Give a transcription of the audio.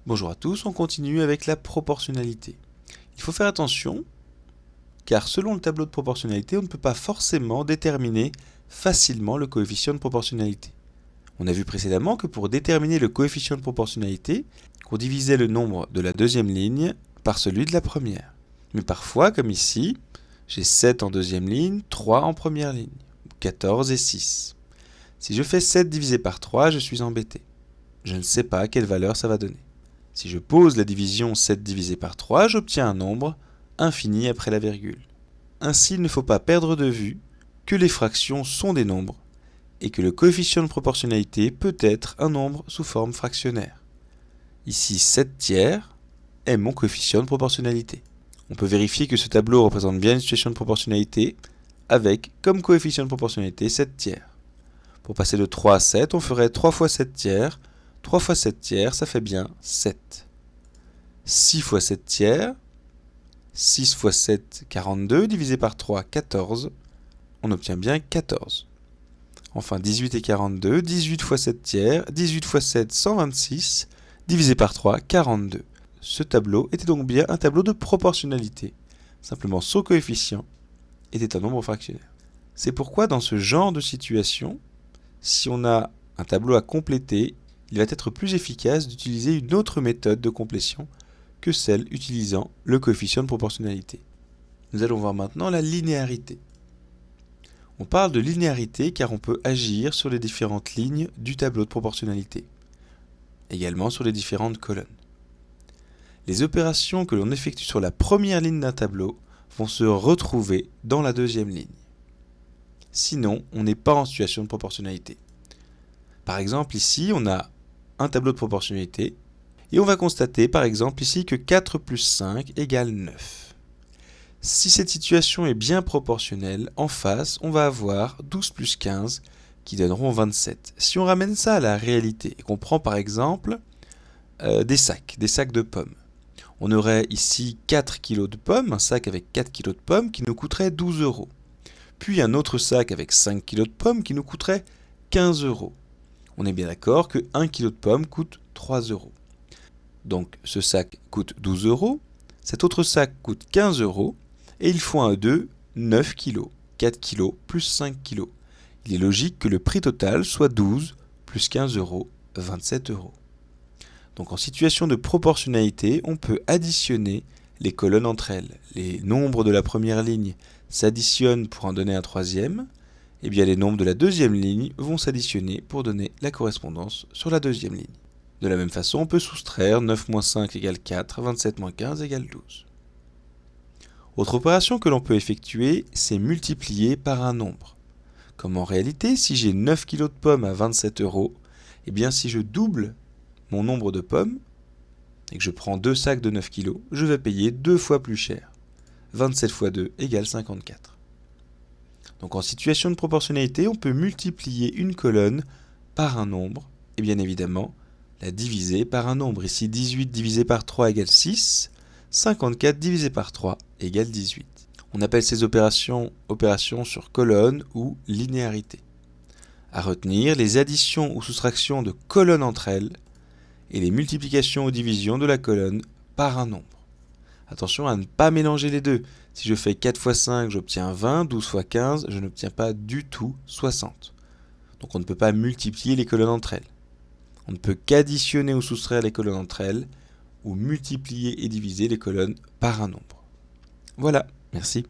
Bonjour à tous, on continue avec la proportionnalité. Il faut faire attention, car selon le tableau de proportionnalité, on ne peut pas forcément déterminer facilement le coefficient de proportionnalité. On a vu précédemment que pour déterminer le coefficient de proportionnalité, on divisait le nombre de la deuxième ligne par celui de la première. Mais parfois, comme ici, j'ai 7 en deuxième ligne, 3 en première ligne, 14 et 6. Si je fais 7 divisé par 3, je suis embêté. Je ne sais pas quelle valeur ça va donner. Si je pose la division 7 divisé par 3, j'obtiens un nombre infini après la virgule. Ainsi, il ne faut pas perdre de vue que les fractions sont des nombres et que le coefficient de proportionnalité peut être un nombre sous forme fractionnaire. Ici, 7 tiers est mon coefficient de proportionnalité. On peut vérifier que ce tableau représente bien une situation de proportionnalité avec comme coefficient de proportionnalité 7 tiers. Pour passer de 3 à 7, on ferait 3 fois 7 tiers. 3 fois 7 tiers, ça fait bien 7. 6 fois 7 tiers, 6 fois 7, 42, divisé par 3, 14. On obtient bien 14. Enfin, 18 et 42, 18 fois 7 tiers, 18 fois 7, 126, divisé par 3, 42. Ce tableau était donc bien un tableau de proportionnalité. Simplement, son coefficient était un nombre fractionnaire. C'est pourquoi, dans ce genre de situation, si on a un tableau à compléter, il va être plus efficace d'utiliser une autre méthode de complétion que celle utilisant le coefficient de proportionnalité. Nous allons voir maintenant la linéarité. On parle de linéarité car on peut agir sur les différentes lignes du tableau de proportionnalité, également sur les différentes colonnes. Les opérations que l'on effectue sur la première ligne d'un tableau vont se retrouver dans la deuxième ligne. Sinon, on n'est pas en situation de proportionnalité. Par exemple, ici, on a un tableau de proportionnalité, et on va constater par exemple ici que 4 plus 5 égale 9. Si cette situation est bien proportionnelle, en face, on va avoir 12 plus 15 qui donneront 27. Si on ramène ça à la réalité et qu'on prend par exemple des sacs de pommes, on aurait ici 4 kg de pommes, un sac avec 4 kg de pommes qui nous coûterait 12 euros. Puis un autre sac avec 5 kg de pommes qui nous coûterait 15 euros. On est bien d'accord que 1 kg de pommes coûte 3 euros. Donc ce sac coûte 12 euros, cet autre sac coûte 15 euros, et il faut un 2, 9 kg. 4 kg plus 5 kg. Il est logique que le prix total soit 12 plus 15 euros, 27 euros. Donc en situation de proportionnalité, on peut additionner les colonnes entre elles. Les nombres de la première ligne s'additionnent pour en donner un troisième, et bien les nombres de la deuxième ligne vont s'additionner pour donner la correspondance sur la deuxième ligne. De la même façon, on peut soustraire 9 moins 5 égale 4, 27 moins 15 égale 12. Autre opération que l'on peut effectuer, c'est multiplier par un nombre. Comme en réalité, si j'ai 9 kg de pommes à 27 euros, et bien si je double mon nombre de pommes, et que je prends 2 sacs de 9 kg, je vais payer 2 fois plus cher. 27 fois 2 égale 54. Donc en situation de proportionnalité, on peut multiplier une colonne par un nombre, et bien évidemment, la diviser par un nombre. Ici, 18 divisé par 3 égale 6, 54 divisé par 3 égale 18. On appelle ces opérations sur colonne ou linéarité. À retenir, les additions ou soustractions de colonnes entre elles et les multiplications ou divisions de la colonne par un nombre. Attention à ne pas mélanger les deux. Si je fais 4 fois 5, j'obtiens 20, 12 fois 15, je n'obtiens pas du tout 60. Donc on ne peut pas multiplier les colonnes entre elles. On ne peut qu'additionner ou soustraire les colonnes entre elles, ou multiplier et diviser les colonnes par un nombre. Voilà, merci.